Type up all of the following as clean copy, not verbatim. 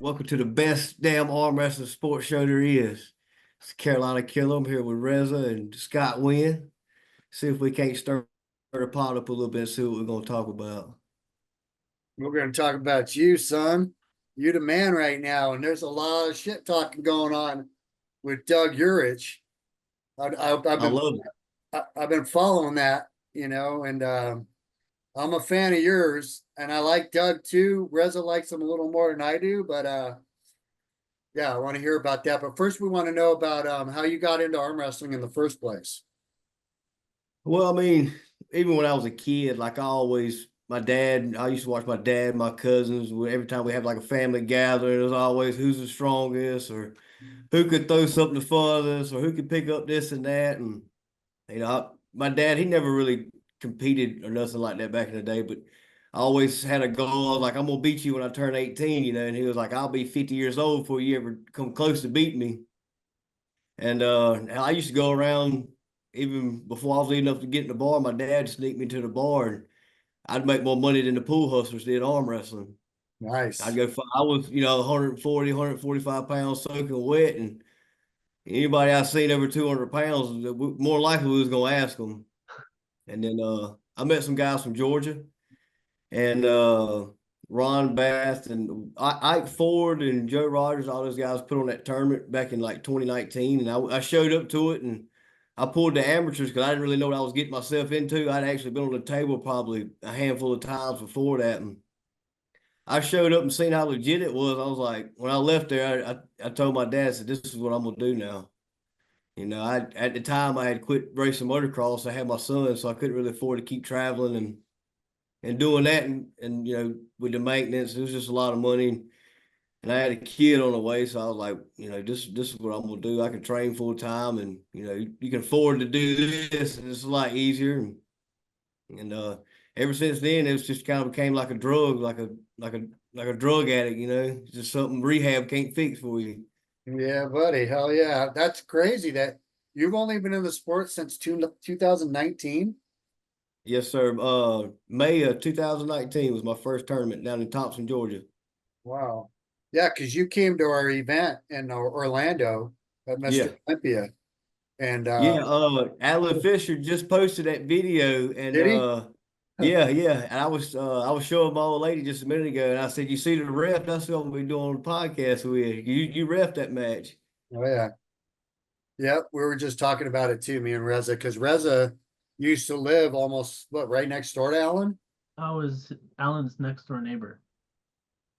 Welcome to the best damn arm wrestling sports show there is. It's Carolina Killer. I'm here with Reza and Scott Wynn. See if we can't stir the pot up a little bit and see what we're going to talk about. We're going to talk about you, son. You're the man right now, and there's a lot of shit talking going on with Doug Erlich. I love it. I've been following that, and I'm a fan of yours, and I like Doug too. Reza likes him a little more than I do, but yeah, I want to hear about that. But first, we want to know about how you got into arm wrestling in the first place. Well, I mean, even when I was a kid, like I used to watch my dad, my cousins. Every time we have like a family gathering, it was always who's the strongest or who could throw something the farthest or who could pick up this and that. And, my dad, he never really competed or nothing like that back in the day, but I always had a goal like, I'm going to beat you when I turn 18, and he was like, I'll be 50 years old before you ever come close to beating me. And I used to go around even before I was leading up to get in the bar. My dad sneaked me to the bar, and I'd make more money than the pool hustlers did arm wrestling. Nice. I was, 140, 145 pounds soaking wet, and anybody I seen over 200 pounds, more likely we was going to ask them. And then I met some guys from Georgia, and Ron Bath and Ike Ford and Joe Rogers, all those guys put on that tournament back in like 2019. And I showed up to it, and I pulled the amateurs because I didn't really know what I was getting myself into. I'd actually been on the table probably a handful of times before that. And I showed up and seen how legit it was. I was like, when I left there, I told my dad, I said, this is what I'm going to do now. At the time I had quit racing motocross. I had my son, so I couldn't really afford to keep traveling and doing that. And with the maintenance, it was just a lot of money. And I had a kid on the way, so I was like, this is what I'm going to do. I can train full time, and you can afford to do this, and it's a lot easier. And ever since then, it's just kind of became like a drug, like a drug addict. It's just something rehab can't fix for you. Yeah, buddy. Hell yeah. That's crazy that you've only been in the sport since 2019. Yes, sir. May of 2019 was my first tournament down in Thompson, Georgia. Wow. Yeah, because you came to our event in Orlando at Yeah. Mr. Olympia. And Yeah, Alan Fisher just posted that video, and did he? yeah. And I was showing my old lady just a minute ago, and I said, "You see the ref? That's what we'll be doing on the podcast with. You ref that match." Oh yeah. Yep. We were just talking about it too, me and Reza, because Reza used to live almost right next door to Alan. I was Alan's next door neighbor.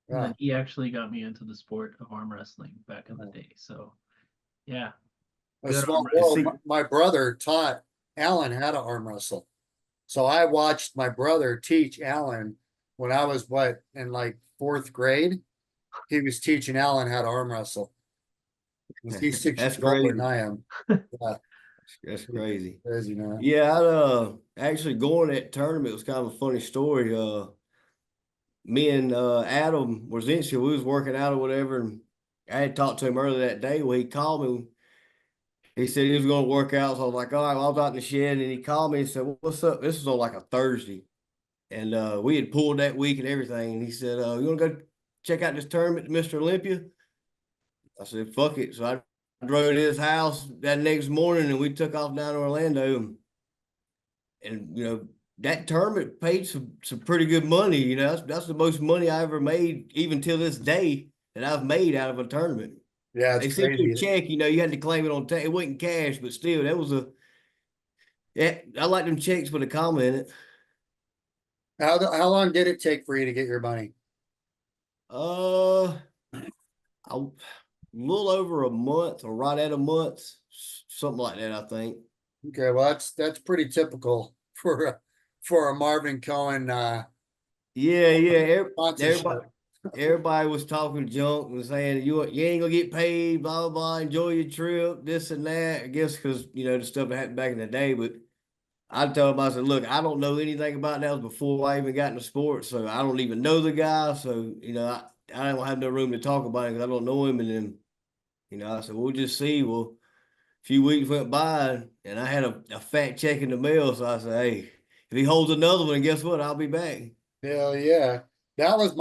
And Yeah. then he actually got me into the sport of arm wrestling back in the day. So yeah. A Good small arm world. wrestling. My brother taught Alan how to arm wrestle. So I watched my brother teach Alan when I was in like fourth grade. He was teaching Alan how to arm wrestle. He's 6 That's years older than crazy. I am. Yeah, That's crazy. crazy, man. Yeah, I actually going to that tournament was kind of a funny story. Me and Adam was in, we was working out or whatever, and I had talked to him earlier that day when he called me. He said he was going to work out. So I was like, all right, well, I was out in the shed, and he called me and said, what's up? This was on like a Thursday. And we had pulled that week and everything. And he said, you want to go check out this tournament, Mr. Olympia? I said, fuck it. So I drove to his house that next morning, and we took off down to Orlando. And that tournament paid some pretty good money. That's the most money I ever made, even till this day, that I've made out of a tournament. Yeah, They it's sent you a crazy. check, you had to claim it on it wasn't cash, but still, that was yeah, I like them checks with a comma in it. How long did it take for you to get your money? Uh, a little over a month or right at a month, something like that, I think. Okay, well that's pretty typical for a Marvin Cohen Yeah. Everybody, sponsorship. everybody was talking junk and saying you ain't gonna get paid, blah blah blah. Enjoy your trip, this and that. I guess because the stuff that happened back in the day, but I told him, I said, look, I don't know anything about that. It was before I even got into sports, so I don't even know the guy. So, I don't have no room to talk about it because I don't know him. And then, I said, we'll just see. Well, a few weeks went by, and I had a fat check in the mail. So I said, hey, if he holds another one, guess what? I'll be back. Hell yeah. That was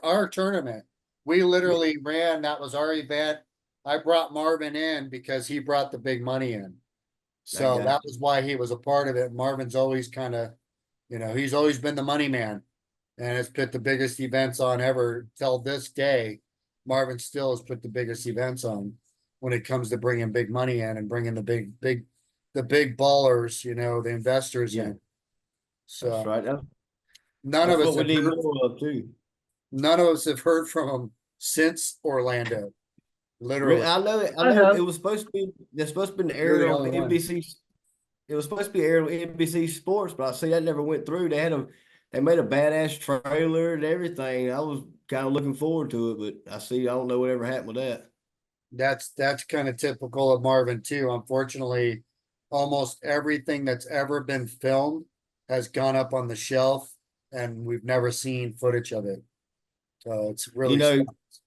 our tournament. We literally ran, that was our event. I brought Marvin in because he brought the big money in. So got that you. was why he was a part of it. Marvin's always kind of, he's always been the money man and has put the biggest events on ever till this day. Marvin still has put the biggest events on when it comes to bringing big money in and bringing the big ballers, the investors Yeah, in. that's So right. none That's of us what we have need heard, more of too. none of us have heard from him since Orlando. Literally, I know it. I I know it have. was supposed to be. It's supposed to be you're aired the on only one. NBC. It was supposed to be aired on NBC Sports, but I see that never went through. They made a badass trailer and everything. I was kind of looking forward to it, but I don't know whatever happened with that. That's kind of typical of Marvin too. Unfortunately, almost everything that's ever been filmed has gone up on the shelf and we've never seen footage of it. So it's You really know, sucks.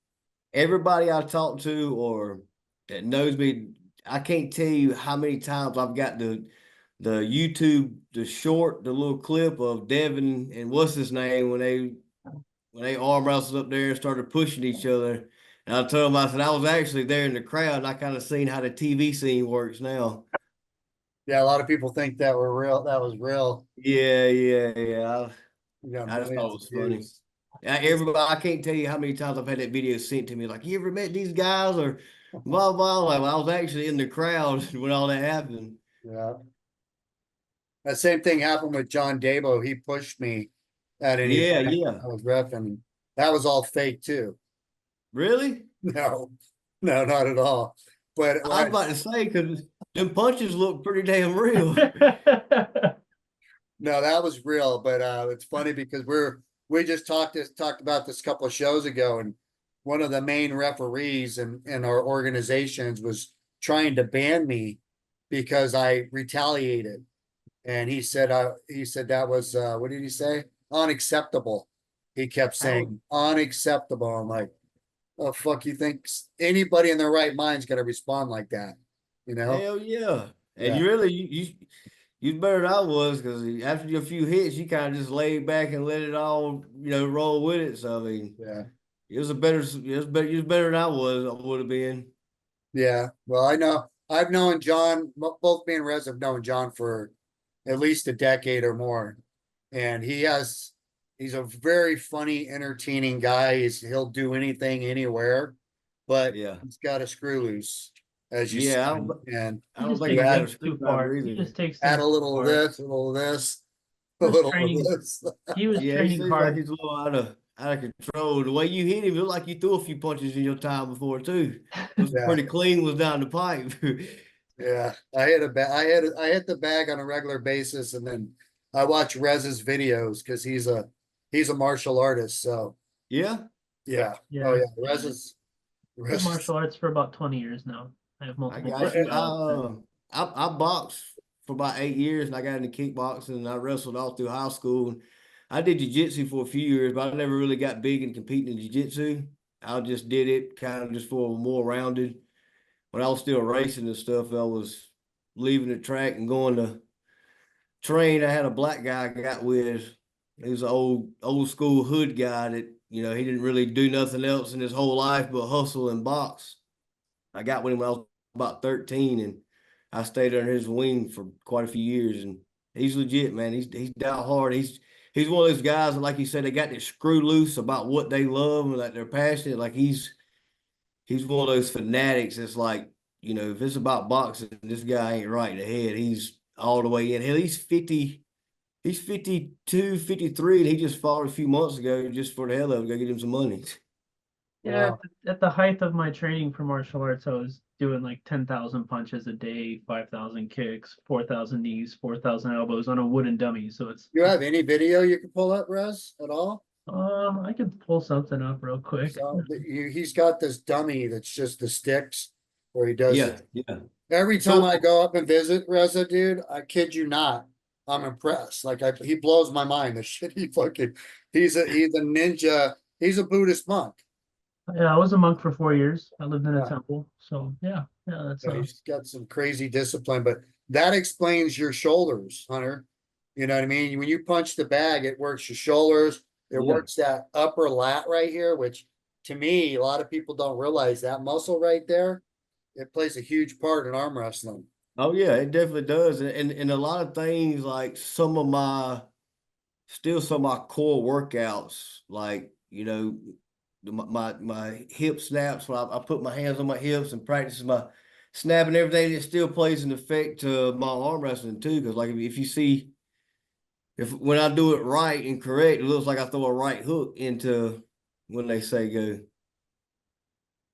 everybody I talk to or that knows me, I can't tell you how many times I've got the YouTube, the little clip of Devin and what's his name when they arm wrestled up there and started pushing each other. And I told him, I said, I was actually there in the crowd and I kind of seen how the TV scene works now. Yeah, a lot of people think that were real. That was real. Yeah. We got I just thought millions it of was funny. views. Everybody, I can't tell you how many times I've had that video sent to me. Like, you ever met these guys or blah, blah. Like, well, I was actually in the crowd when all that happened. Yeah. That same thing happened with John Dabo. He pushed me at an event Yeah. I was reffing. That was all fake too. Really? No, no, not at all. But I was what? about to say, because them punches look pretty damn real. No, that was real, but it's funny because we just talked about this a couple of shows ago, and one of the main referees in our organizations was trying to ban me because I retaliated, and he said that was what did he say? Unacceptable. He kept How, saying unacceptable. I'm like, oh fuck, you think anybody in their right mind's gonna respond like that? You know? hell yeah. And Yeah, you better than I was, because after a few hits, you kind of just laid back and let it all, roll with it. So, I mean, yeah. it was better than I would have been. Yeah, well, I know I've known John, both me and Rez have known John for at least a decade or more. And he's a very funny, entertaining guy. He'll do anything, anywhere, but Yeah. he's got a screw loose, as you said. Yeah, And I He don't just think you takes he's got a things too screwdriver far. He either. just takes add things a too little of far. this, a little of this, a He was little of training. this. He was Yeah, he training seems like hard. he's a little out of control. The way you hit him, it looked like you threw a few punches in your time before too. It was Yeah, pretty clean, was down the pipe. yeah. I hit the bag on a regular basis, and then I watch Rez's videos because he's a martial artist. So Yeah, yeah. Oh Yeah, yeah. did Rez is martial arts for about 20 years now. I have I multiple got black you. belts. I boxed for about 8 years, and I got into kickboxing, and I wrestled all through high school. I did jiu-jitsu for a few years, but I never really got big in competing in jiu-jitsu. I just did it kind of just for more rounded. When I was still racing and stuff, I was leaving the track and going to train. I had a black guy I got with. He was an old school hood guy that, he didn't really do nothing else in his whole life but hustle and box. I got with him when I was about 13, and I stayed under his wing for quite a few years. And he's legit, man. He's down hard. He's one of those guys that, like you said, they got to screw loose about what they love and that they're passionate. Like he's one of those fanatics that's like, if it's about boxing, this guy ain't right in the head. He's all the way in. Hell, he's 52, 53, and he just fought a few months ago just for the hell of it, go get him some money. Yeah, wow. at the height of my training for martial arts, I was doing like 10,000 punches a day, 5,000 kicks, 4,000 knees, 4,000 elbows on a wooden dummy. So You have any video you can pull up, Rez, at all? I can pull something up real quick. So he's got this dummy that's just the sticks where he does it. Yeah. Every time So I go up and visit Reza, dude, I kid you not, I'm impressed. Like he blows my mind. The shit he's a ninja. He's a Buddhist monk. Yeah, I was a monk for 4 years. I lived in a Yeah. temple. So yeah, that's Yeah, he's got some crazy discipline, but that explains your shoulders, Hunter. You know what I mean? When you punch the bag, it works your shoulders. It yeah, works that upper lat right here, which to me, a lot of people don't realize that muscle right there, it plays a huge part in arm wrestling. Oh yeah, it definitely does. And a lot of things like some of my core workouts, like, my hip snaps, when I put my hands on my hips and practice my snap and everything, it still plays an effect to my arm wrestling too. Because like if you see, if when I do it right and correct, it looks like I throw a right hook into when they say go.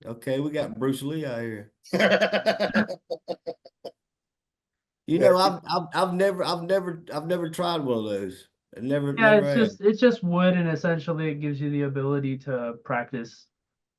Okay, we got Bruce Lee out here. I've never tried one of those. I never Yeah, never have. it's just wood, and essentially it gives you the ability to practice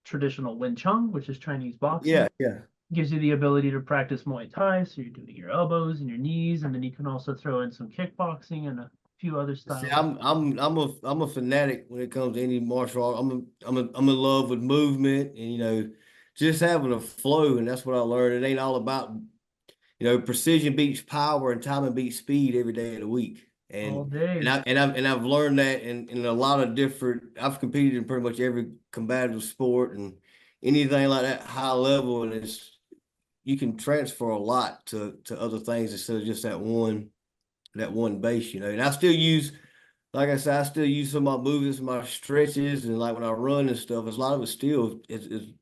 traditional Wing Chun, which is Chinese boxing. Yeah, yeah. Gives you the ability to practice Muay Thai, so you're doing your elbows and your knees, and then you can also throw in some kickboxing and a few other See, styles. I'm a fanatic when it comes to any martial art. I'm in love with movement and just having a flow, and that's what I learned. It ain't all about precision beats power and timing beats speed every day of the week. All And day. I've learned that in a lot of different. I've competed in pretty much every combative sport and anything like that high level, and you can transfer a lot to other things instead of just that one base. And I still use, like I said, I still use some of my movements, my stretches, and like when I run and stuff. A lot of it still is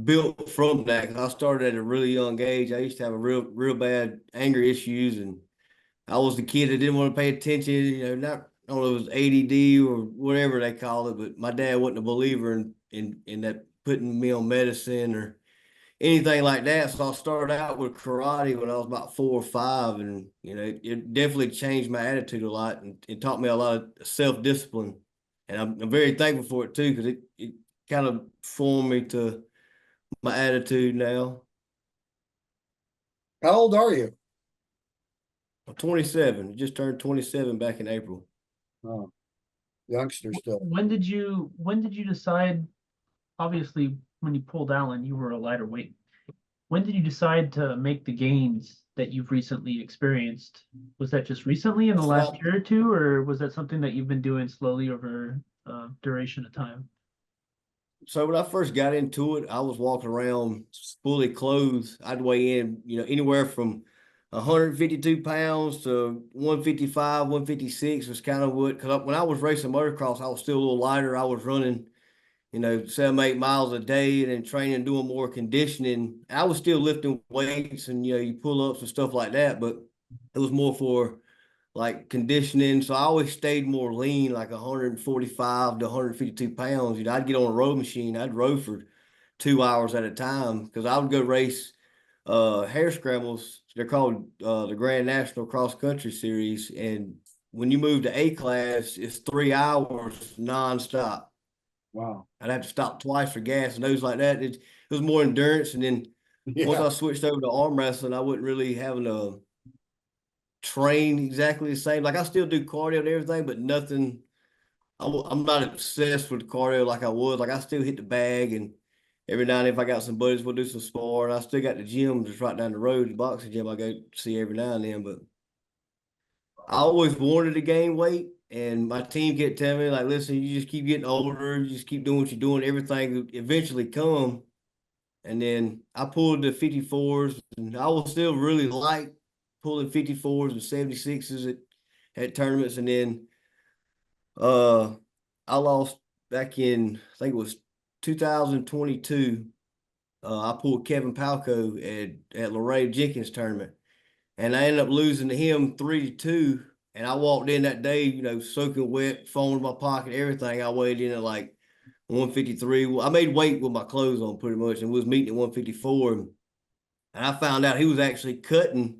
built from that. Because I started at a really young age. I used to have a real bad anger issues, and I was the kid that didn't want to pay attention. Not, I don't know if it was ADD or whatever they call it, but my dad wasn't a believer in that putting me on medicine or anything like that. So I started out with karate when I was about 4 or 5, and it definitely changed my attitude a lot, and it taught me a lot of self-discipline. And I'm very thankful for it too, because it kind of formed me to my attitude now. How old are you? I'm 27. Just turned 27 back in April. Oh, youngster still. When did you decide? Obviously, when you pulled Allen, you were a lighter weight. When did you decide to make the gains that you've recently experienced? Was that just recently in the last year or two, or was that something that you've been doing slowly over duration of time? So when I first got into it, I was walking around fully clothed. I'd weigh in, anywhere from 152 pounds to 155, 156 was kind of what, because when I was racing motocross, I was still a little lighter. I was running, 7, 8 miles a day and then training, doing more conditioning. I was still lifting weights and, you pull ups and stuff like that, but it was more for like conditioning. So I always stayed more lean, like 145 to 152 pounds. I'd get on a row machine. I'd row for 2 hours at a time because I would go race hare scrambles. They're called the Grand National Cross Country Series. And when you move to A class, it's 3 hours nonstop. Wow. I'd have to stop twice for gas and those like that. It was more endurance. And then once I switched over to arm wrestling, I wasn't really having to train exactly the same. Like I still do cardio and everything, but nothing. I'm not obsessed with cardio like I was. Like I still hit the bag, and every now and then if I got some buddies, we'll do some sparring. I still got the gym just right down the road, the boxing gym I go see every now and then. But I always wanted to gain weight, and my team kept telling me like, "Listen, you just keep getting older. You just keep doing what you're doing. Everything will eventually come." And then I pulled the 54s, and I was still really light pulling 54s and 76s at tournaments. And then I lost back in, I think it was 2022. I pulled Kevin Palco at Lorraine Jenkins tournament, and I ended up losing to him 3-2. And I walked in that day, soaking wet, phone in my pocket, everything. I weighed in at like 153. I made weight with my clothes on pretty much, and was meeting at 154. And I found out he was actually cutting,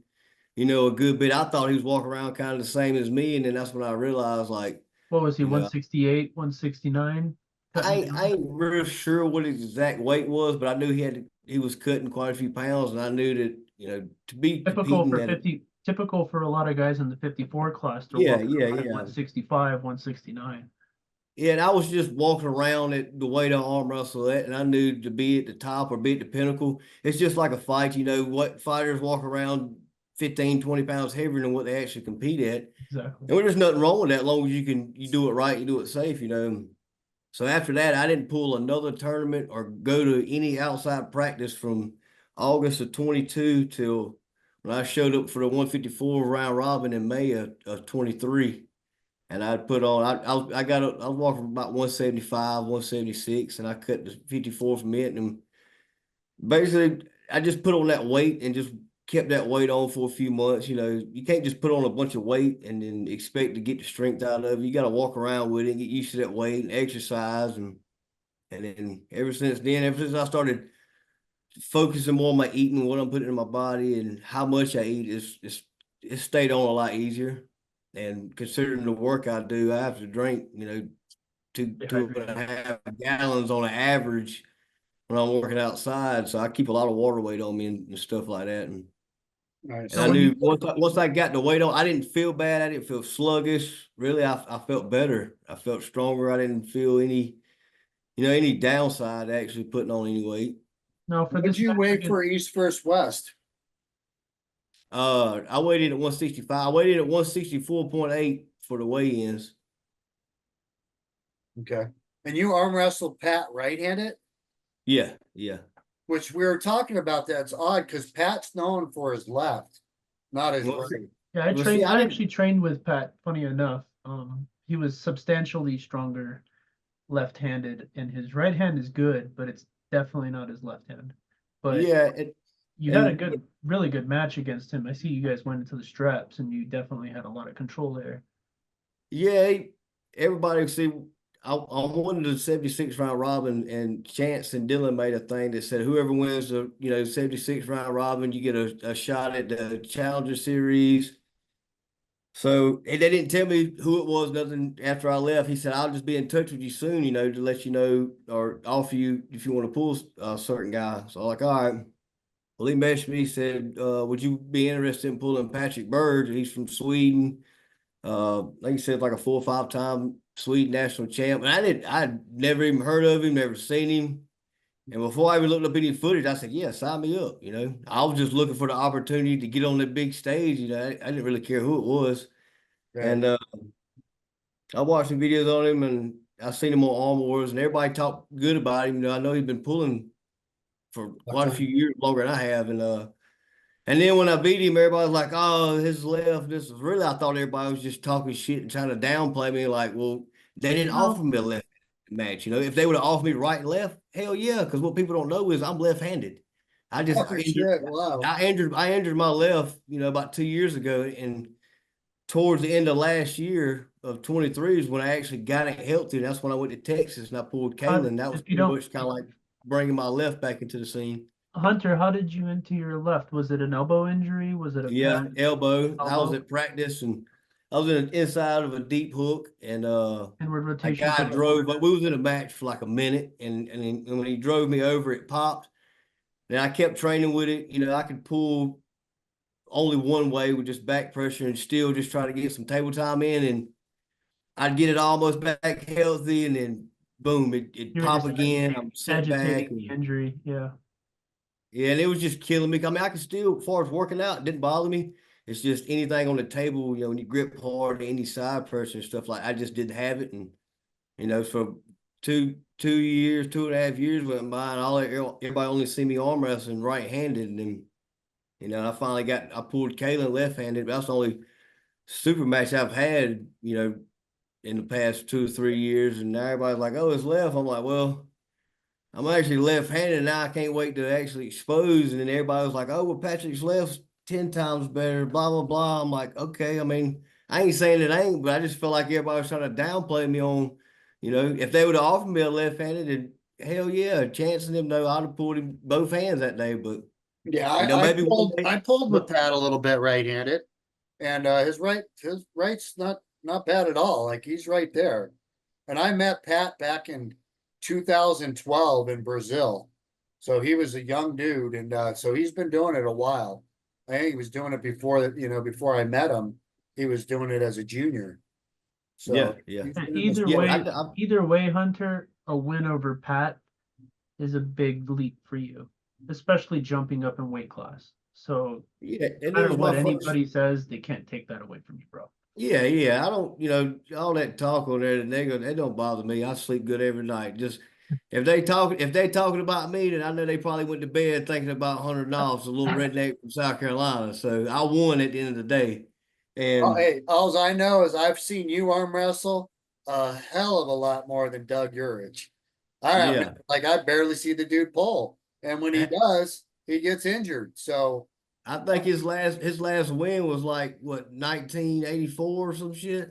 a good bit. I thought he was walking around kind of the same as me, and then that's when I realized, like, What was he, you know, 168, 169? I ain't real sure what his exact weight was, but I knew he was cutting quite a few pounds, and I knew that to be Typical competing for at it. 50, typical for a lot of guys in the 54 class. They're Yeah, walking yeah, around at yeah. 165, 169. Yeah, and I was just walking around at the weight I arm wrestle at, and I knew to be at the top or be at the pinnacle, it's just like a fight. What fighters walk around 15, 20 pounds heavier than what they actually compete at. Exactly. And there's nothing wrong with that, as long as you do it right, you do it safe. So after that, I didn't pull another tournament or go to any outside practice from August of 22 till when I showed up for the 154 round robin in May of 23. And I put on, I was walking about 175, 176, and I cut the 54 from it. And basically, I just put on that weight and just kept that weight on for a few months. You know, you can't just put on a bunch of weight and then expect to get the strength out of it. You got to walk around with it and get used to that weight and exercise. And then ever since I started focusing more on my eating, what I'm putting in my body and how much I eat, it stayed on a lot easier. And considering the work I do, I have to drink, you know, two and a half gallons on an average when I'm working outside. So I keep a lot of water weight on me and stuff like that. And Nice. I knew once I got the weight on, I didn't feel bad. I didn't feel sluggish. Really, I felt better. I felt stronger. I didn't feel any downside to actually putting on any weight. Now for What did this you match weigh against- for East First West? I weighed in at 165. I weighed in at 164.8 for the weigh-ins. Okay. And you arm wrestled Pat right-handed? Yeah, yeah. Which we were talking about that. It's odd because Pat's known for his left, not his Well, right. Yeah, I Well, trained. see, I I didn't- actually trained with Pat. Funny enough, he was substantially stronger left-handed, and his right hand is good, but it's definitely not his left hand. But Yeah, you had a and- really good match against him. I see you guys went into the straps, and you definitely had a lot of control there. yeah. Everybody see. I won the 76 round robin, and Chance and Dylan made a thing that said whoever wins the 76 round robin, you get a shot at the Challenger Series. So they didn't tell me who it was. Nothing after I left. He said I'll just be in touch with you soon, to let you know or offer you if you want to pull a certain guy. So I'm like, all right. Well, he messaged me, said, would you be interested in pulling Patrick Berg? He's from Sweden. Like you said, like a 4 or 5 time Sweden national champ. And I'd never even heard of him, never seen him. And before I even looked up any footage, I said, yeah, sign me up. I was just looking for the opportunity to get on that big stage. I didn't really care who it was. Right. And I watched some videos on him and I seen him on Arm Wars and everybody talked good about him. I know he's been pulling for quite a few years longer than I have. And then when I beat him, everybody was like, oh, his left. This was really, I thought everybody was just talking shit and trying to downplay me. Like, well, they didn't offer me a left match. If they would have offered me right and left, hell yeah. Because what people don't know is I'm left-handed. I just Oh, shit. Wow. I injured my left, about 2 years ago. And towards the end of last year of 23 is when I actually got it healthy. And that's when I went to Texas and I pulled Kalen. That was if you pretty don't- much kind of like bringing my left back into the scene. Hunter, how did you into your left? Was it an elbow injury? Was it a Yeah, elbow. I was elbow? at practice and I was in the inside of a deep hook and Inward a rotation? guy drove, but we was in a match for like a minute and when he drove me over, it popped. And I kept training with it. I could pull only one way with just back pressure and still just try to get some table time in and I'd get it almost back healthy and then boom, it You were pop just again. I'm set back. agitating the injury. Yeah. Yeah, and it was just killing me. I mean, I can still, as far as working out, it didn't bother me. It's just anything on the table, when you grip hard, any side pressure and stuff like I just didn't have it. And, for 2.5 years went by and everybody only see me arm wrestling right-handed. And then, I pulled Kalen left-handed. That's the only super match I've had, in the past 2 or 3 years. And now everybody's like, oh, it's left. I'm like, well, I'm actually left-handed now. I can't wait to actually expose. And then everybody was like, oh, well, Patrick's left's 10 times better, blah, blah, blah. I'm like, okay. I mean, I ain't saying it ain't, but I just feel like everybody was trying to downplay me on, if they would have offered me a left-handed, and hell yeah, Chance and them know I'd have pulled him both hands that day. But Yeah, maybe I pulled with Pat a little bit right-handed, and his right's not bad at all. Like he's right there. And I met Pat back in 2012 in Brazil, so he was a young dude, and so he's been doing it a while. I think he was doing it before I met him. He was doing it as a junior. So yeah. he's And been in this- either way, Hunter, a win over Pat is a big leap for you, especially jumping up in weight class. So Yeah, no and it matter was what my first. anybody says, they can't take that away from you, bro. Yeah. I don't, all that talk on there, they don't bother me. I sleep good every night. Just if they talking about me, then I know they probably went to bed thinking about Hunter Noffs, a little redneck from South Carolina. So I won at the end of the day. Oh, And hey, all I know is I've seen you arm wrestle a hell of a lot more than Doug Erlich. I have yeah, like I barely see the dude pull, and when he does, he gets injured. So I think his last win was like what 1984 or some shit.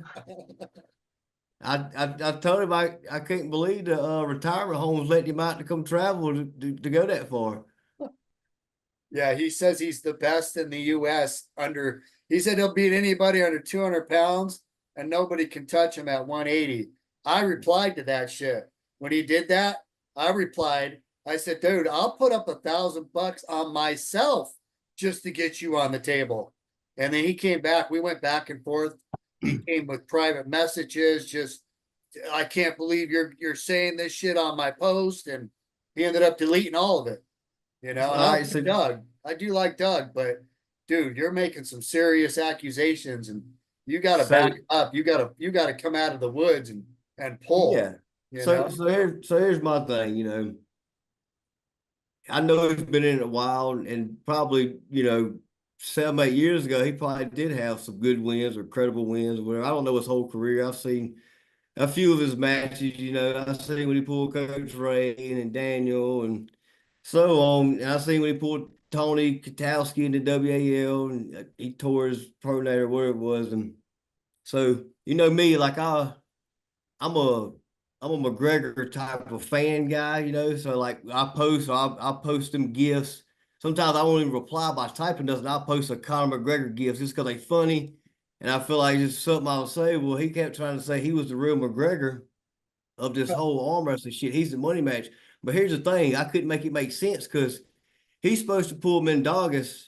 I told him I couldn't believe the retirement homes letting him out to come travel to go that far. yeah, he says he's the best in the U.S. under. He said he'll beat anybody under 200 pounds, and nobody can touch him at 180. I replied to that shit when he did that. I replied, I said, dude, I'll put up $1,000 on myself just to get you on the table. And then he came back. We went back and forth. He came with private messages. Just, I can't believe you're saying this shit on my post, and he ended up deleting all of it. And All I right, like Doug. I do like Doug, but dude, you're making some serious accusations, and you got to so back up. You got to come out of the woods and pull. yeah. You So know, so here's my thing. I know he's been in it a while, and probably 7 8 years ago he probably did have some good wins or credible wins or whatever. I don't know his whole career. I've seen a few of his matches. I've seen when he pulled Coach Ray and Daniel and so on. And I've seen when he pulled Tony Katowski in the WAL and he tore his pronate or whatever it was. And so me, like I'm a I'm a McGregor type of fan guy, So like I'll post them gifts. Sometimes I won't even reply by typing nothing. I'll post a Conor McGregor gifts just because they funny. And I feel like it's something I'll say. Well, he kept trying to say he was the real McGregor of this whole arm wrestling shit. He's the money match. But here's the thing, I couldn't make it make sense because he's supposed to pull Mendogas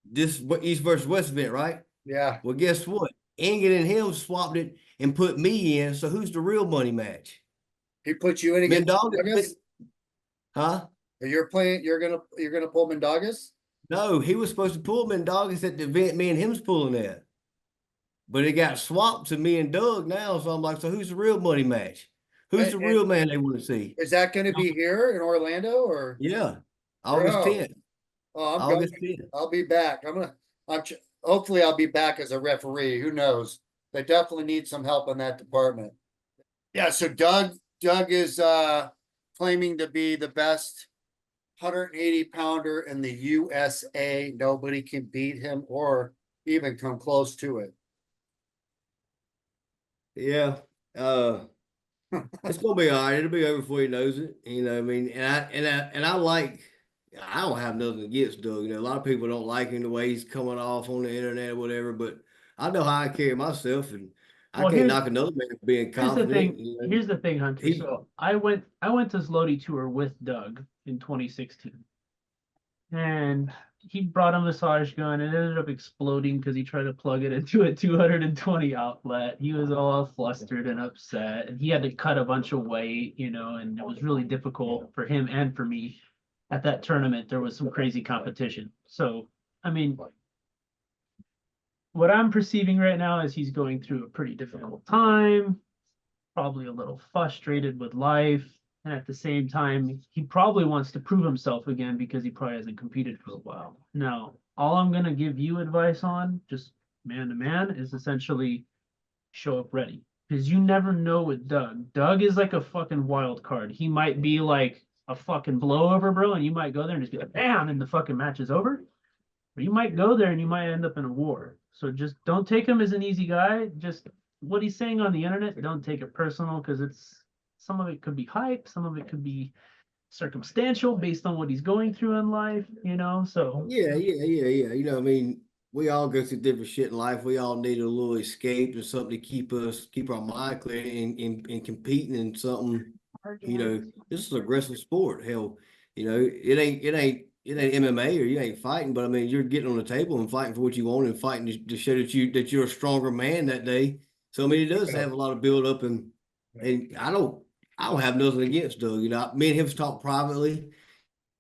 this East versus West event, right? yeah. Well, guess what? Ingrid and him swapped it and put me in. So who's the real money match? He put you in against Mendogas, Mendogas. huh? You're playing. You're gonna pull Mendogas. No, he was supposed to pull Mendogas at the event me and him's pulling at. But it got swapped to me and Doug now. So I'm like, so who's the real money match? Who's the And real man they want to see? is that going to be here in Orlando or? Yeah. August Oh, 10th. oh, I'm going. August 10th. I'll be back. Hopefully I'll be back as a referee. Who knows? They definitely need some help in that department. Yeah. So Doug is claiming to be the best 180 pounder in the USA. Nobody can beat him or even come close to it. Yeah. It's gonna be all right. It'll be over before he knows it. I mean, I don't have nothing against Doug. A lot of people don't like him the way he's coming off on the internet or whatever, but I know how I carry myself and I Well, can't knock another man for being here's the confident. thing. Here's the thing, Hunter. He So I went to Slody tour with Doug in 2016, and he brought a massage gun and it ended up exploding because he tried to plug it into a 220 outlet. He was all flustered and upset, and he had to cut a bunch of weight, and it was really difficult for him and for me. At that tournament, there was some crazy competition. So, I mean, what I'm perceiving right now is he's going through a pretty difficult time, probably a little frustrated with life. And at the same time, he probably wants to prove himself again because he probably hasn't competed for a while. Now, all I'm going to give you advice on, just man to man, is essentially show up ready. Because you never know with Doug. Doug is like a fucking wild card. He might be like a fucking blowover, bro, and you might go there and just be like, bam, and the fucking match is over. Or you might go there and you might end up in a war. So just don't take him as an easy guy. Just what he's saying on the internet, don't take it personal because some of it could be hype, some of it could be circumstantial based on what he's going through in life, So yeah. I mean, we all go through different shit in life. We all need a little escape and something to keep our mind clear and competing in something. This is an aggressive sport. Hell, it ain't MMA or you ain't fighting, but I mean you're getting on the table and fighting for what you want and fighting to show that you're a stronger man that day. So I mean it does have a lot of build up and I don't have nothing against Doug. Me and him talk privately.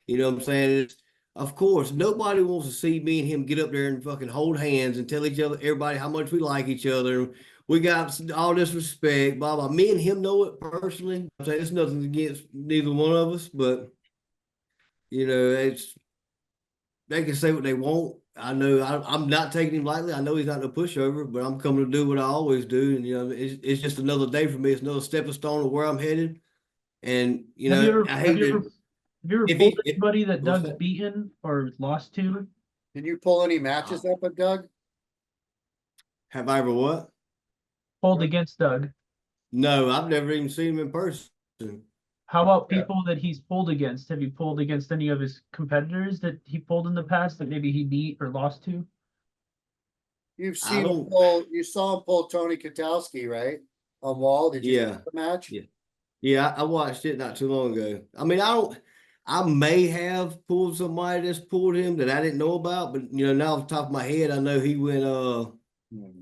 You know what I'm saying? Of course, nobody wants to see me and him get up there and fucking hold hands and tell each other, everybody, how much we like each other. We got all this respect, blah blah. Me and him know it personally. I'm saying it's nothing against neither one of us, but it's they can say what they want. I know I'm not taking him lightly. I know he's not a pushover, but I'm coming to do what I always do, and it's just another day for me. It's another stepping stone of where I'm headed, and I hate that have you ever if pulled he anybody that what's Doug's that? beaten or lost to? Did you pull any matches up with Doug? Have I ever what? Pulled against Doug? No, I've never even seen him in person. How about Yeah. people that he's pulled against? Have you pulled against any of his competitors that he pulled in the past that maybe he beat or lost to? You've I seen him don't. pull, you saw him pull Tony Katowski, right? On Wall. Did you see Yeah, the match? yeah, yeah. I watched it not too long ago. I mean, I don't. I may have pulled somebody that's pulled him that I didn't know about, but now off the top of my head, I know he went.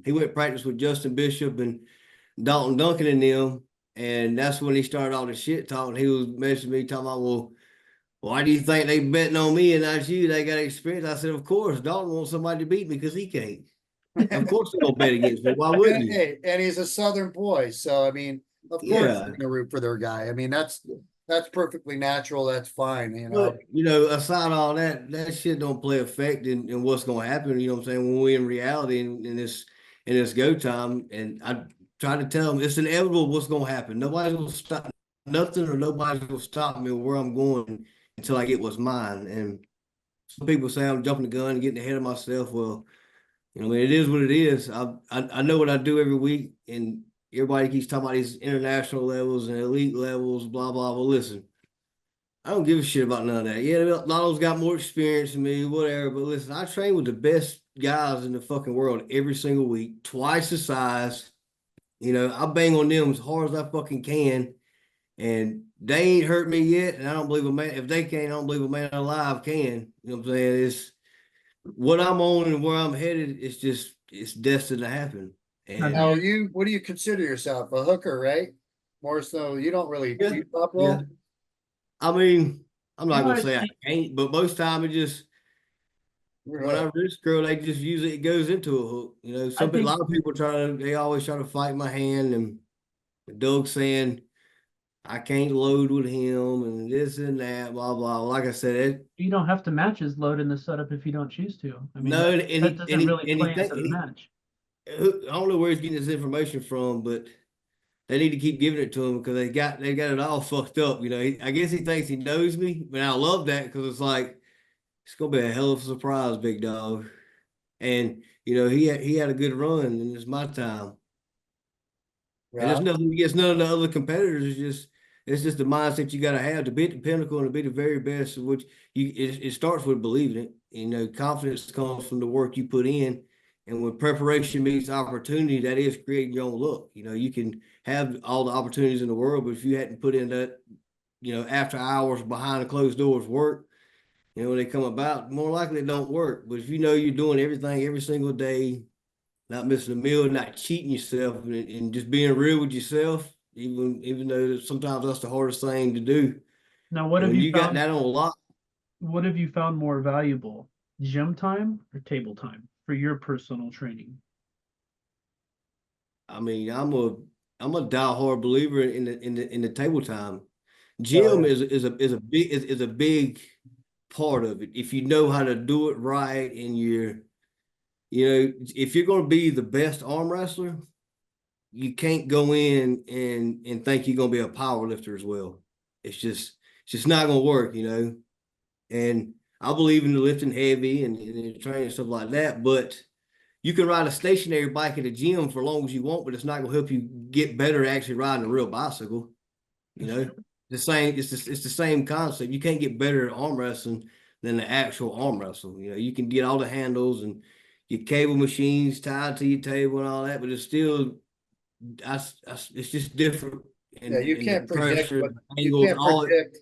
He went practice with Justin Bishop and Dalton Duncan and them, and that's when he started all the shit talking. He was messaging me talking about, well, why do you think they betting on me and not you? They got experience. I said, of course, Dalton wants somebody to beat me because he can't. Of course they're gonna bet against me. Why wouldn't you? Hey, and he's a Southern boy, so I mean, of course Yeah. they're gonna root for their guy. I mean, that's perfectly natural. That's fine, you know. But aside all that, that shit don't play effect in what's gonna happen. You know what I'm saying? When we're in reality in this go time, and I try to tell them it's inevitable what's gonna happen. Nobody's gonna stop nothing, or nobody's gonna stop me where I'm going until I get what's mine. And some people say I'm jumping the gun and getting ahead of myself. Well, it is what it is. I know what I do every week, and everybody keeps talking about these international levels and elite levels, blah blah. Well, listen. I don't give a shit about none of that. Yeah, Lotto's got more experience than me, whatever. But listen, I train with the best guys in the fucking world every single week, twice the size. I bang on them as hard as I fucking can, and they ain't hurt me yet. And I don't believe a man, if they can't, I don't believe a man alive can. You know what I'm saying? It's what I'm on and where I'm headed. It's destined to happen. Have Now, And you what do you consider yourself? A hooker, right? More so, you don't really yeah, do top yeah. roll. I mean, I'm not gonna might say I can't, but most time it just when I Right. wrist curl, they just use it. It goes into a hook. I A think lot of people they always try to fight my hand, and Doug saying I can't load with him and this and that, blah blah. Like I said, you don't have to match his load in the setup if you don't choose to. I mean, no, and that he and doesn't he really and he play think into the match. I don't know where he's getting this information from, but they need to keep giving it to him because they got it all fucked up. I guess he thinks he knows me, but I love that because it's like it's gonna be a hell of a surprise, big dog. And he had a good run, and it's my time. And there's Yeah. nothing against none of the other competitors. It's just the mindset you got to have to be at the pinnacle and to be the very best. Which it starts with believing it. Confidence comes from the work you put in, and when preparation meets opportunity, that is creating your own luck. You can have all the opportunities in the world, but if you hadn't put in that, after hours behind the closed doors work, when they come about, more likely it don't work. But if you're doing everything every single day, not missing a meal, not cheating yourself, and just being real with yourself, even though sometimes that's the hardest thing to do. Now, what have When you you got found? that on lock, What have you found more valuable, gym time or table time for your personal training? I mean, I'm a diehard believer in the table time. Oh, Gym yeah. is a big part of it. If you know how to do it right, and if you're going to be the best arm wrestler, you can't go in and think you're gonna be a power lifter as well. It's just not gonna work. And I believe in the lifting heavy and training stuff like that, but you can ride a stationary bike at the gym for as long as you want, but it's not gonna help you get better at actually riding a real bicycle. You That's know, true. it's the same concept. You can't get better at arm wrestling than the actual arm wrestle. You can get all the handles and your cable machines tied to your table and all that, but it's still it's just different Yeah, in the pressure, the angles, all it.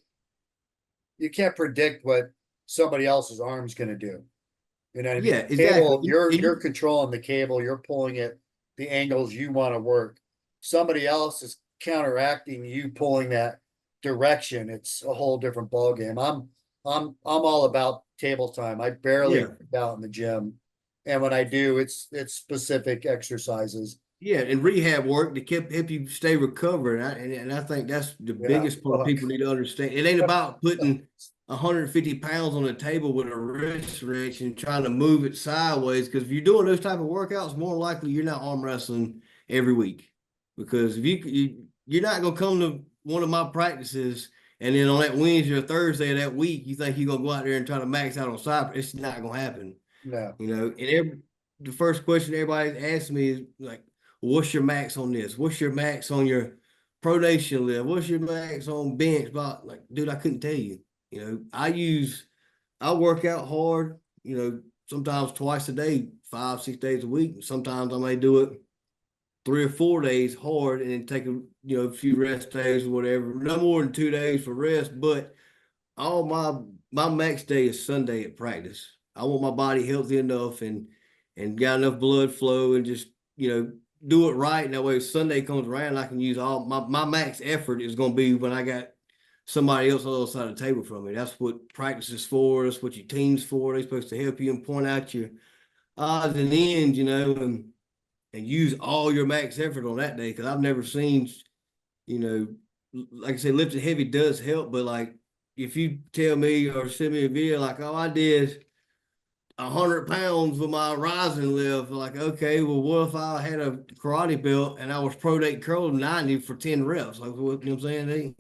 you can't predict what somebody else's arm's gonna do. You know what I mean? Yeah, exactly. Cable, you're controlling the cable, you're pulling it, the angles you want to work. Somebody else is counteracting you pulling that direction. It's a whole different ballgame. I'm all about table time. I barely Yeah. work out in the gym. And when I do, it's specific exercises. Yeah, and rehab work to help you stay recovered. And I think that's the Yeah. biggest part people need to understand. It ain't about putting 150 pounds on the table with a wrist wrench and trying to move it sideways. Because if you're doing those type of workouts, more likely you're not arm wrestling every week. Because if you're not gonna come to one of my practices and then on that Wednesday or Thursday of that week, you think you're gonna go out there and try to max out on side. It's not gonna happen. No. The first question everybody asks me is like, what's your max on this? What's your max on your pronation lift? What's your max on bench? But like, dude, I couldn't tell you. I work out hard, sometimes twice a day, 5, 6 days a week. Sometimes I may do it 3 or 4 days hard and then take a few rest days or whatever. No more than 2 days for rest, but all my max day is Sunday at practice. I want my body healthy enough and got enough blood flow and just, do it right. And that way, if Sunday comes around, I can use all my max effort is going to be when I got somebody else on the other side of the table from me. That's what practice is for. That's what your team's for. They're supposed to help you and point out your odds and ends, and use all your max effort on that day. Because I've never seen, like I said, lifting heavy does help, but like if you tell me or send me a video like, oh, I did 100 pounds with my rising lift. Like, okay, well, what if I had a karate belt and I was pro day curling 90 for 10 reps? Like, what I'm saying?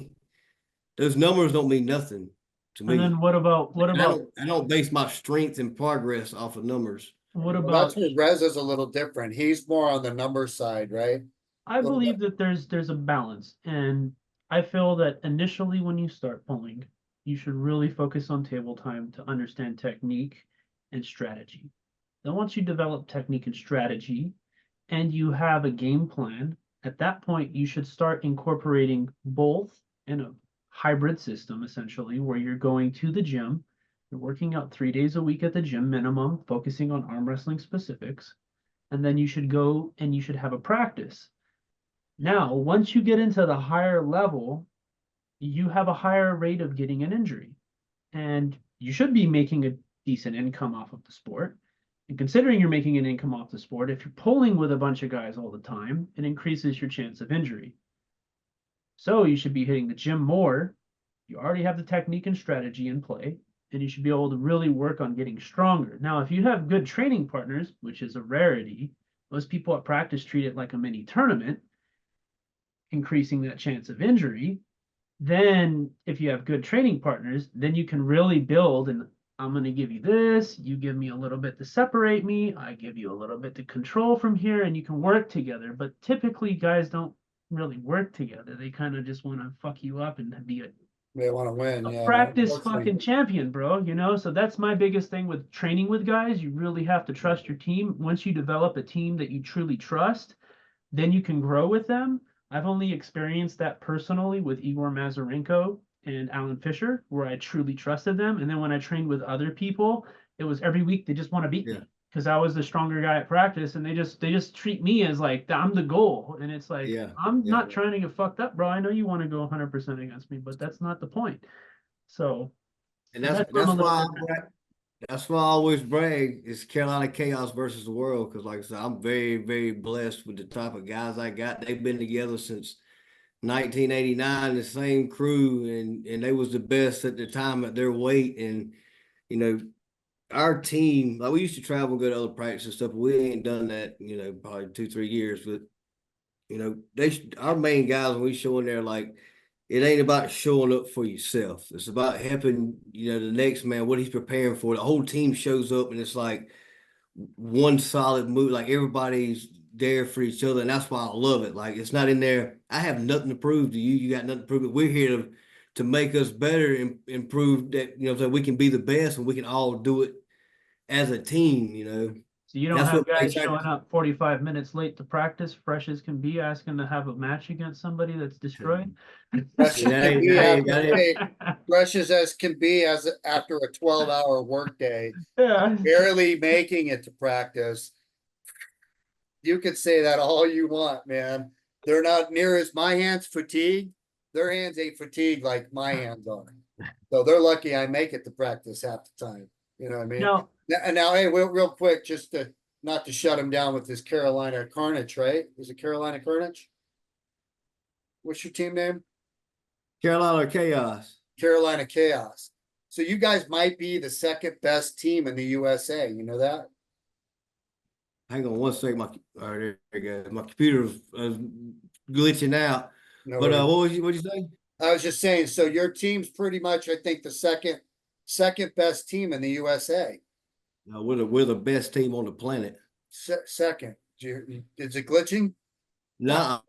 Those numbers don't mean nothing to And then me. I don't base my strength and progress off of numbers. what Well, that's about where Rez is a little different. He's more on the number side, right? I Little believe that there's a balance, and I feel that initially when you start pulling, you should really focus on table time to understand technique and strategy. Then once you develop technique and strategy and you have a game plan, at that point you should start incorporating both in a hybrid system essentially where you're going to the gym, you're working out 3 days a week at the gym minimum, focusing on arm wrestling specifics, and then you should go and you should have a practice. Now, once you get into the higher level, you have a higher rate of getting an injury. And you should be making a decent income off of the sport. And considering you're making an income off the sport, if you're pulling with a bunch of guys all the time, it increases your chance of injury. So you should be hitting the gym more. You already have the technique and strategy in play, and you should be able to really work on getting stronger. Now, if you have good training partners, which is a rarity, most people at practice treat it like a mini tournament, increasing that chance of injury. Then if you have good training partners, then you can really build, and I'm going to give you this, you give me a little bit to separate me, I give you a little bit to control from here, and you can work together. But typically guys don't really work together. They kind of just want to fuck you up and be They want to win, a yeah. practice fucking champion, bro. So that's my biggest thing with training with guys. You really have to trust your team. Once you develop a team that you truly trust, then you can grow with them. I've only experienced that personally with Igor Mazurenko and Alan Fisher, where I truly trusted them. And then when I trained with other people, it was every week they just want to beat me because I was the stronger guy at practice, and they just treat me as like I'm the goal. And it's like I'm not trying to get fucked up, bro. I know you want to go 100% against me, but that's not the point. So, and that's why I always brag is Carolina Chaos versus the world. Cause like I said, I'm very, very blessed with the type of guys I got. They've been together since 1989, the same crew, and they was the best at the time at their weight. And, our team, like we used to travel and go to other practice and stuff, but we ain't done that, probably 2-3 years. But, our main guys, when we show in there, like, it ain't about showing up for yourself. It's about helping, the next man, what he's preparing for. The whole team shows up and it's like one solid move. Like everybody's there for each other. And that's why I love it. Like it's not in there. I have nothing to prove to you. You got nothing to prove. We're here to make us better and improve that, so we can be the best and we can all do it as a team. So you don't have guys showing up 45 minutes late to practice, fresh as can be, asking to have a match against somebody that's destroyed. Fresh as can be as after a 12-hour workday. Yeah. Barely making it to practice. You could say that all you want, man. They're not near as my hands fatigued. Their hands ain't fatigued like my hands are. So they're lucky I make it to practice half the time. You know what I mean? Now, And now, hey, real quick, just to not to shut him down with this Carolina Carnage, right? Is it Carolina Carnage? What's your team name? Carolina Chaos. Carolina Chaos. So you guys might be the second best team in the USA. You know that? Hang on one second. All right, there you go. My computer was glitching out. No But worries. what'd you say? I was just saying, so your team's pretty much, I think, the second best team in the USA. We're the best team on the planet. Second. Is it glitching? Nah.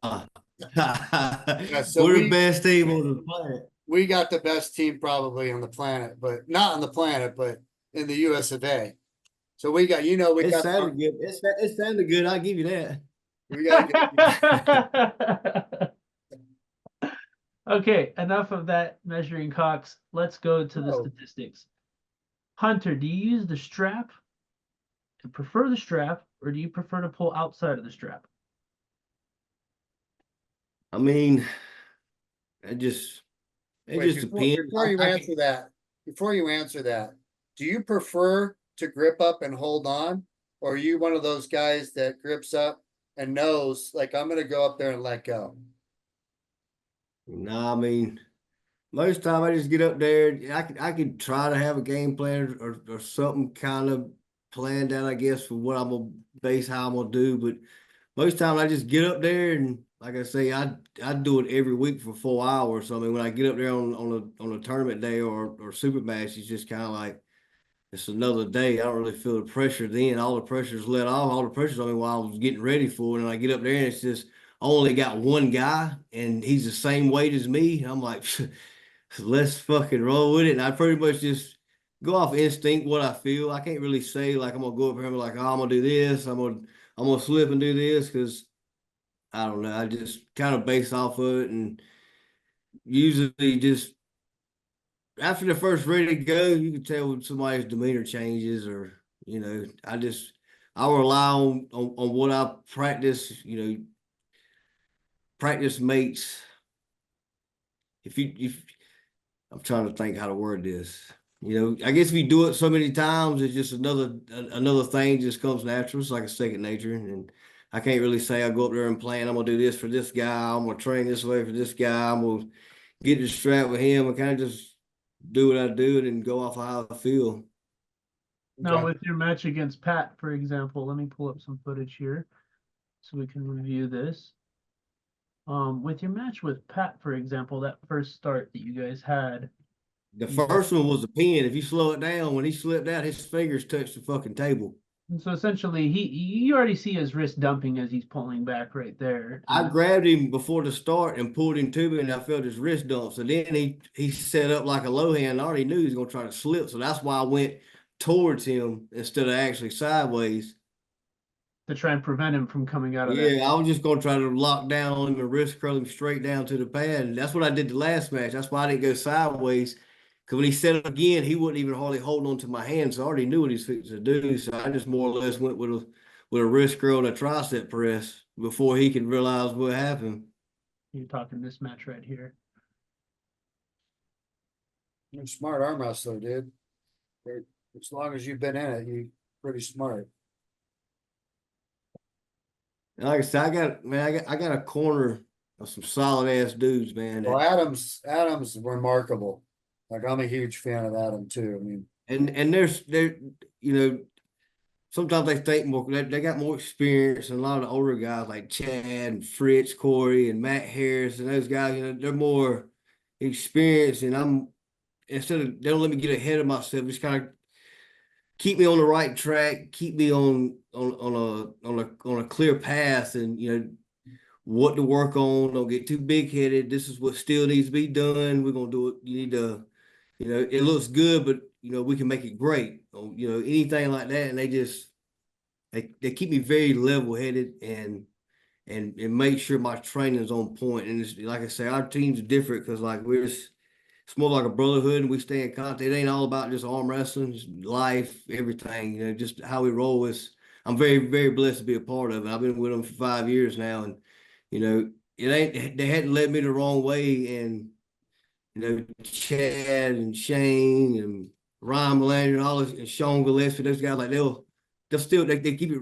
Yeah, so We're the best team on the planet. we got the best team probably on the planet, but not on the planet, but in the US of A. So we got, we It got sounded good. It sounded good. I'll give you that. we got okay, enough of that measuring cocks. Let's go to the Oh. statistics. Hunter, do you use the strap and prefer the strap, or do you prefer to pull outside of the strap? I mean, it just depends. Before you answer that, do you prefer to grip up and hold on, or are you one of those guys that grips up and knows like I'm gonna go up there and let go? No, I mean, most time I just get up there. I could try to have a game plan or something kind of planned out, I guess, for what I'm gonna base how I'm gonna do. But most time I just get up there and like I say, I do it every week for 4 hours. So I mean, when I get up there on a tournament day or super match, it's just kind of like it's another day. I don't really feel the pressure then. All the pressure's let off. All the pressure's on me while I was getting ready for it. And I get up there and it's just I only got one guy and he's the same weight as me. I'm like, let's fucking roll with it. And I pretty much just go off instinct what I feel. I can't really say like I'm gonna go up here and be like, oh, I'm gonna do this. I'm gonna slip and do this because I don't know. I just kind of base off of it and usually just after the first ready to go, you can tell when somebody's demeanor changes or, I rely on what I practice, practice mates. If I'm trying to think how to word this. I guess if you do it so many times, it's just another thing just comes natural. It's like a second nature. And I can't really say I go up there and plan, I'm gonna do this for this guy, I'm gonna train this way for this guy, I'm gonna get the strap with him and kind of just do what I do and go off how I feel. Now, with your match against Pat, for example, let me pull up some footage here so we can review this. With your match with Pat, for example, that first start that you guys had. The first one was a pin. If you slow it down, when he slipped out, his fingers touched the fucking table. And so essentially, you already see his wrist dumping as he's pulling back right there. I grabbed him before the start and pulled him to me, and I felt his wrist dump. So then he set up like a low hand. I already knew he was gonna try to slip, so that's why I went towards him instead of actually sideways. To try and prevent him from coming out of that. Yeah, I was just gonna try to lock down on him and wrist curl him straight down to the pad. And that's what I did the last match. That's why I didn't go sideways. Because when he set it again, he wasn't even hardly holding on to my hand, so I already knew what he was fixing to do. So I just more or less went with a wrist curl and a tricep press before he could realize what happened. You're talking this match right here. You're a smart arm wrestler, dude. As long as you've been in it, you're pretty smart. And like I said, I got a corner of some solid ass dudes, man. Well, Adam's remarkable. Like I'm a huge fan of Adam too. I mean, and they're sometimes they think more. They got more experience than a lot of the older guys like Chad and Fritz, Corey, and Matt Harris, and those guys. They're more experienced, and they don't let me get ahead of myself. Just kind of keep me on the right track, keep me on a clear path, and what to work on. Don't get too big headed. This is what still needs to be done. We're gonna do it. You need to, it looks good, but we can make it great. Anything like that, and they keep me very level headed and make sure my training is on point. And it's like I say, our team's different because like it's more like a brotherhood and we stay in contact. It ain't all about just arm wrestling, just life, everything, just how we roll. I'm very, very blessed to be a part of it. I've been with them for 5 years now, and they hadn't led me the wrong way, and Chad and Shane and Ryan Melander and all this, and Sean Gillespie, those guys, like they'll still they keep it.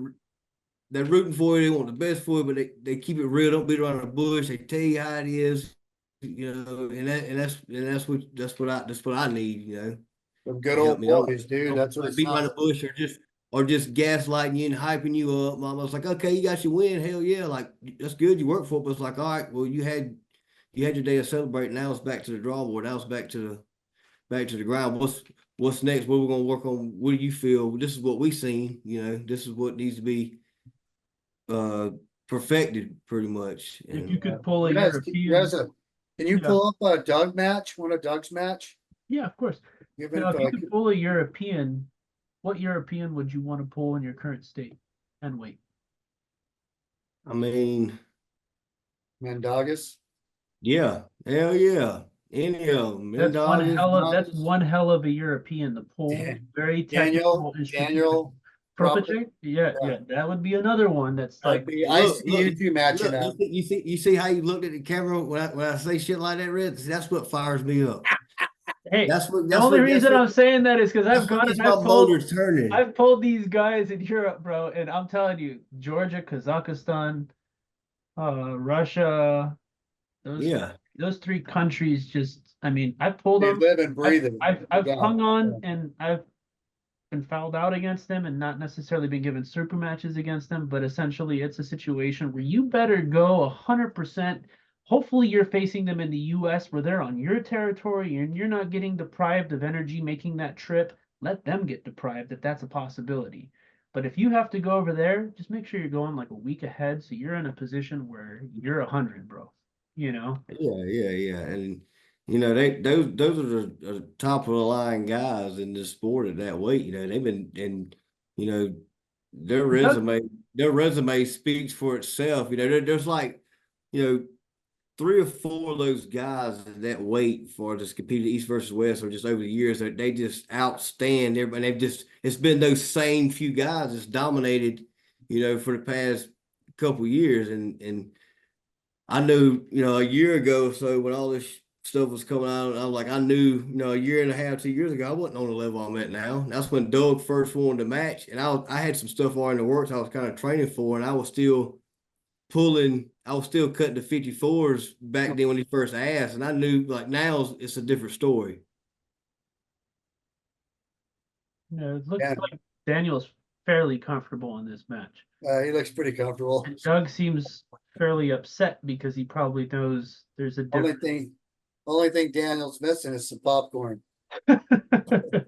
They're rooting for you. They want the best for you, but they keep it real. Don't beat around the bush. They tell you how it is, that's what I need. Some good To help old me. boys, dude. That's what Like it beat around sounds the bush or just gaslighting you and hyping you up. Mom was like, okay, you got your win. Hell yeah, like that's good. You work for it, but it's like, all right, well, you had your day of celebrating. Now it's back to the drawing board. Now it's back to the ground. What's next? What we're gonna work on? What do you feel? This is what we seen. This is what needs to be perfected pretty much. If And you could pull a You guys, European, can you Yeah. pull up a Doug match? One of Doug's match? yeah, of course. Give Now, if info. you could pull a European, what European would you want to pull in your current state and weight? I mean, Mandagas. yeah, hell yeah, any of them. That's one hell of a European to pull. Dan- Very Daniel, technical and Daniel, Propacek? Yeah, Yeah. that would be another one that's like, I see you two matching look, up. you see how you looked at the camera when I say shit like that, Red? That's what fires me up. hey, That's what the only reason I'm saying that is because that's what gets my motors turning. I've pulled these guys in Europe, bro, and I'm telling you, Georgia, Kazakhstan, Russia, those three countries just, I mean, I've pulled They them. live and breathe it. I've Yeah. hung on and I've been fouled out against them and not necessarily been given super matches against them, but essentially it's a situation where you better go 100%. Hopefully you're facing them in the US where they're on your territory and you're not getting deprived of energy making that trip. Let them get deprived if that's a possibility. But if you have to go over there, just make sure you're going like a week ahead so you're in a position where you're 100, bro. Yeah, and those are the top of the line guys in this sport at that weight. They've been and you know their resume speaks for itself. There's like 3 or 4 of those guys at that weight for just competed East versus West or just over the years that they just outstand everybody. It's been those same few guys that's dominated, for the past couple years and. I knew, a year ago or so when all this stuff was coming out, I was like, I knew, a year and a half, 2 years ago, I wasn't on the level I'm at now. That's when Doug first wanted to match, and I had some stuff already in the works I was kind of training for, and I was still cutting the 54s back then when he first asked, and I knew like now it's a different story. It looks like Daniel's fairly comfortable in this match. He looks pretty comfortable. And Doug seems fairly upset because he probably knows there's a difference. Only thing Daniel's missing is some popcorn. I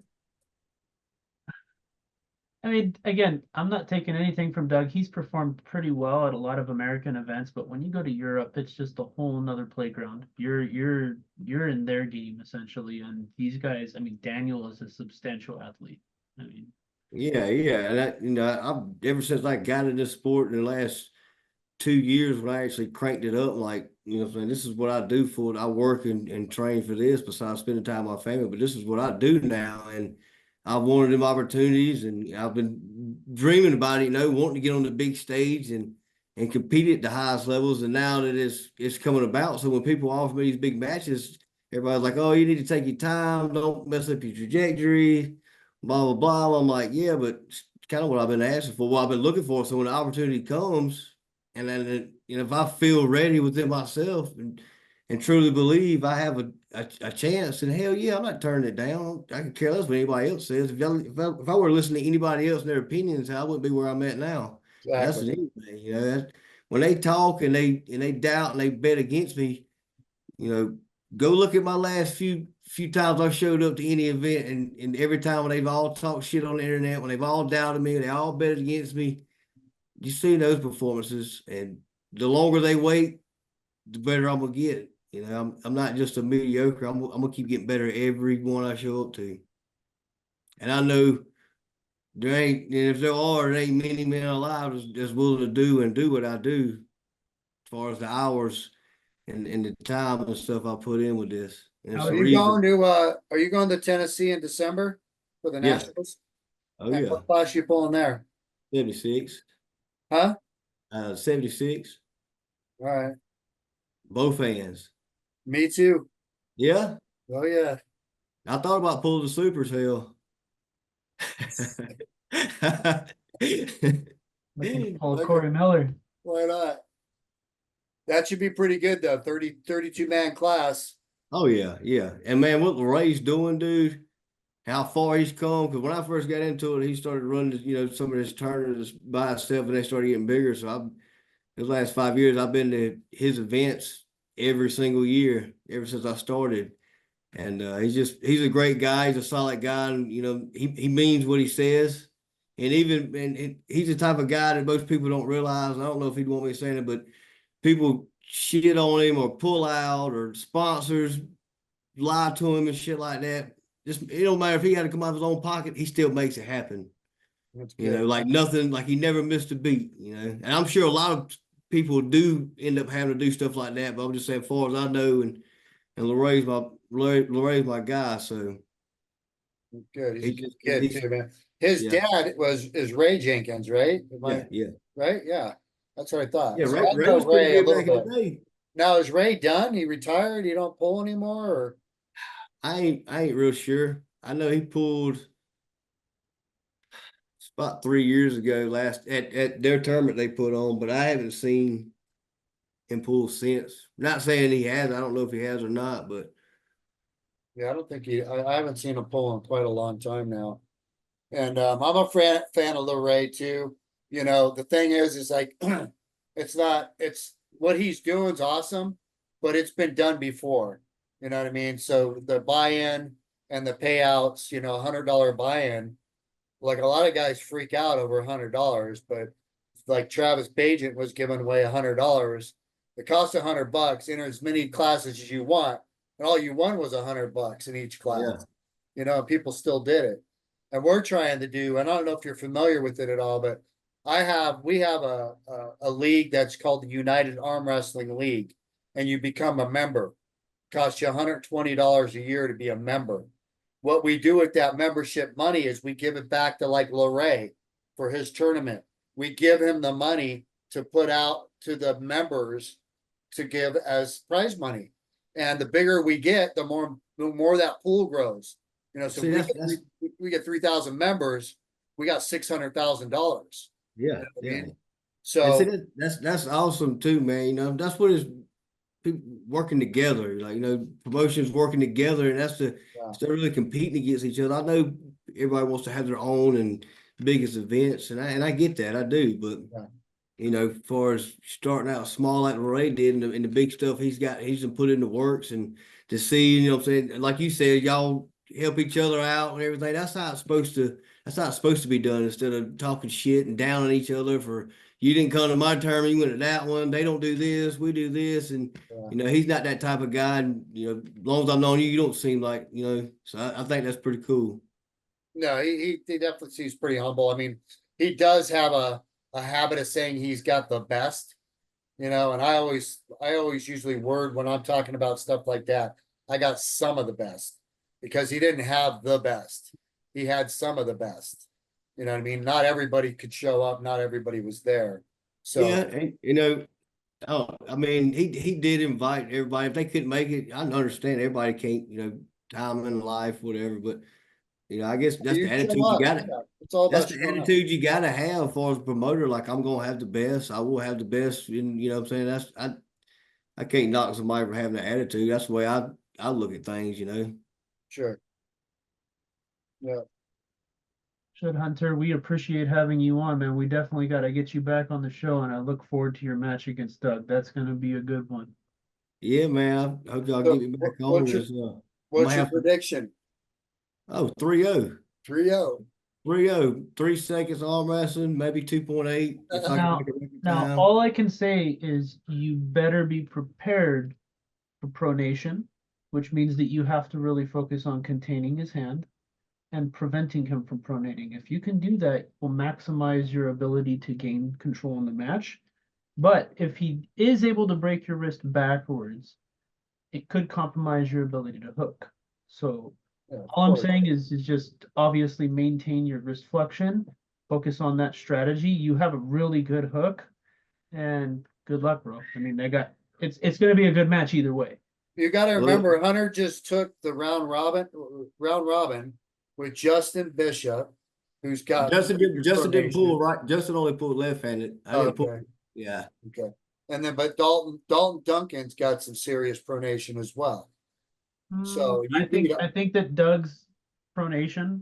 mean, again, I'm not taking anything from Doug. He's performed pretty well at a lot of American events, but when you go to Europe, it's just a whole nother playground. You're in their game essentially, and these guys. I mean, Daniel is a substantial athlete. I mean, yeah, and I've ever since I got in this sport in the last 2 years when I actually cranked it up, like, this is what I do for it. I work and train for this besides spending time with my family, but this is what I do now. And I wanted them opportunities and I've been dreaming about it, wanting to get on the big stage and compete at the highest levels. And now that it's coming about. So when people offer me these big matches, everybody's like, oh, you need to take your time. Don't mess up your trajectory, blah, blah, blah. I'm like, yeah, but it's kind of what I've been asking for, what I've been looking for. So when the opportunity comes, and then, if I feel ready within myself and truly believe I have a chance, and hell yeah, I'm not turning it down. I can care less what anybody else says. If I were listening to anybody else and their opinions, I wouldn't be where I'm at now. Exactly. That's anything. When they talk and they doubt and they bet against me, go look at my last few times I showed up to any event, and every time when they've all talked shit on the internet, when they've all doubted me, they all bet against me. You see those performances, and the longer they wait, the better I'm gonna get. I'm not just a mediocre. I'm gonna keep getting better every one I show up to. And I know there ain't many men alive that's willing to do what I do, as far as the hours and the time and stuff I put in with this. And Are you going to Tennessee in December for the Nationals? Oh yeah. What class you pulling there? 76. Huh? 76. All right. Both hands. Me too. Yeah. Oh yeah. I thought about pulling the supers, hell. Looking to pull a Like Corey Miller. why not? That should be pretty good though. 32 man class. Oh yeah, yeah. And man, what Ray's doing, dude, how far he's come. Because when I first got into it, he started running, some of his tournaments by himself, and they started getting bigger. So the last 5 years, I've been to his events every single year ever since I started. And he's a great guy. He's a solid guy, and he means what he says. And he's the type of guy that most people don't realize. I don't know if he'd want me saying it, but people shit on him or pull out or sponsors lie to him and shit like that. Just it don't matter if he had to come out of his own pocket, he still makes it happen. That's good. Like nothing, like he never missed a beat. And I'm sure a lot of people do end up having to do stuff like that. But I'm just saying, as far as I know, and Laray's my guy, so Good. He's a he good just kid he's too, man. His yeah, dad is Ray Jenkins, right? yeah. Right? Yeah. That's what I thought. Yeah, So Ray, I Ray know was pretty Ray a good little back in bit. the day. Now is Ray done? He retired? He don't pull anymore or I ain't real sure. I know he pulled it's about 3 years ago last at their tournament they put on, but I haven't seen him pull since. Not saying he has, I don't know if he has or not, but yeah, I don't think I haven't seen him pull in quite a long time now. And I'm a fan of Lil Ray too. The thing is like it's what he's doing is awesome, but it's been done before. You know what I mean? So the buy-in and the payouts, $100 buy-in, like a lot of guys freak out over $100, but like Travis Bajent was giving away $100. It costs $100, enter as many classes as you want, and all you won was $100 in each yeah. class. People still did it. And we're trying to do, and I don't know if you're familiar with it at all, but we have a league that's called the United Arm Wrestling League, and you become a member. It costs you $120 a year to be a member. What we do with that membership money is we give it back to like Larray for his tournament. We give him the money to put out to the members to give as prize money. And the bigger we get, the more that pool grows. So See, we get 3,000 members, we got $600,000. yeah, I yeah. mean? And see, So that's awesome too, man. That's what is people working together. Like, promotions working together, and yeah, instead of really competing against each other. I know everybody wants to have their own and biggest events, and I get that, I do. But yeah, as far as starting out small like Ray did, and the big stuff he's put in the works, and to see, what I'm saying, like you said, y'all help each other out and everything. That's how it's supposed to. That's how it's supposed to be done. Instead of talking shit and downing each other for you didn't come to my tournament, you went to that one. They don't do this, we do this, and yeah. he's not that type of guy. And as long as I've known you, you don't seem like So I think that's pretty cool. No, he definitely seems pretty humble. I mean, he does have a habit of saying he's got the best, and I always usually word when I'm talking about stuff like that. I got some of the best because he didn't have the best. He had some of the best. You know what I mean? Not everybody could show up, not everybody was there. Yeah, So and oh, I mean, he did invite everybody. If they couldn't make it, I understand everybody can't, time in life, whatever. But I guess that's the you show attitude you up. got to. Yeah, it's all That's about the showing up. attitude you got to have for as a promoter. Like I'm gonna have the best. I will have the best. And what I'm saying. I can't knock somebody for having that attitude. That's the way I look at things. Sure. Yeah. Should Hunter, we appreciate having you on, man. We definitely got to get you back on the show, and I look forward to your match against Doug. That's going to be a good one. Yeah, man. I hope y'all So get me back on this. I'm what's gonna your have to. prediction? Oh, 3-0. 3-0. 3-0, 3 seconds arm wrestling, maybe 2.8 if I can Now, make a record now, time. all I can say is you better be prepared for pronation, which means that you have to really focus on containing his hand and preventing him from pronating. If you can do that, it will maximize your ability to gain control in the match. But if he is able to break your wrist backwards, it could compromise your ability to hook. So Yeah, of all I'm course. saying is just obviously maintain your wrist flexion, focus on that strategy. You have a really good hook, and good luck, bro. I mean, it's going to be a good match either way. You got to Look. remember, Hunter just took the round robin with Justin Bishop, who's got Justin didn't pull pronation. right. Justin only pulled left-handed. I didn't pull. Okay. Yeah. Okay. And then, but Dalton Duncan's got some serious pronation as well. So I think that Doug's pronation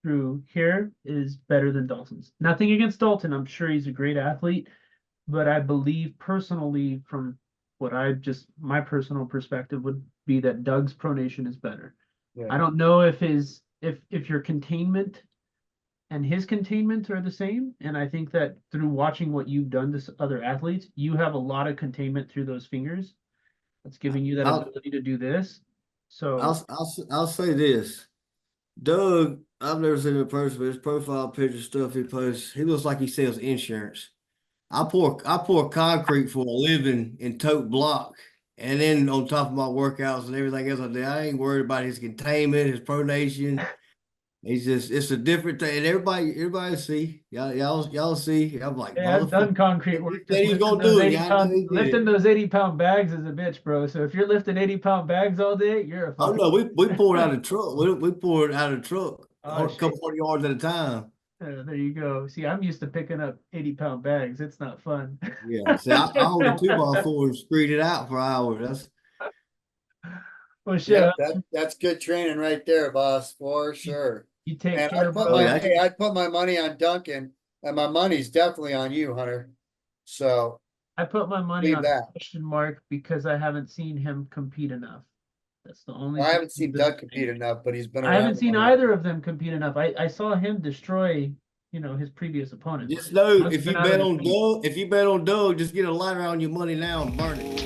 through here is better than Dalton's. Nothing against Dalton. I'm sure he's a great athlete, but I believe personally, from what my personal perspective would be that Doug's pronation is better. yeah. I don't know if your containment and his containment are the same. And I think that through watching what you've done to other athletes, you have a lot of containment through those fingers. That's giving you that ability to do this. So I'll say this. Doug, I've never seen him in person, but his profile picture stuff he posts, he looks like he sells insurance. I pour concrete for a living and tote block. And then on top of my workouts and everything else I do, I ain't worried about his containment, his pronation. It's a different thing. And everybody see. Y'all see. I'm like, yeah, I've done concrete work. Said he's gonna do it. Lifting those 80-pound bags is a bitch, bro. So if you're lifting 80-pound bags all day, you're a fucking. Oh no, we poured out of truck. We poured out of truck Oh, a couple 100 yards at a time. There you go. See, I'm used to picking up 80-pound bags. It's not fun. Yeah. See, I hold a 2x4 and screed it out for hours. Well, shit. Yeah, that's good training right there, boss, for sure. You take And care, I'd put my money on Duncan, and my money's definitely on you, Hunter. So I put my money leave on that. question mark because I haven't seen him compete enough. That's the only. I thing haven't seen that's Doug been- compete enough, but he's been I around. haven't seen long either of them compete enough. I saw him destroy, his previous opponents. Just know Doug's if you been out bet of on the league. Doug, just get a lighter on your money now and burn it.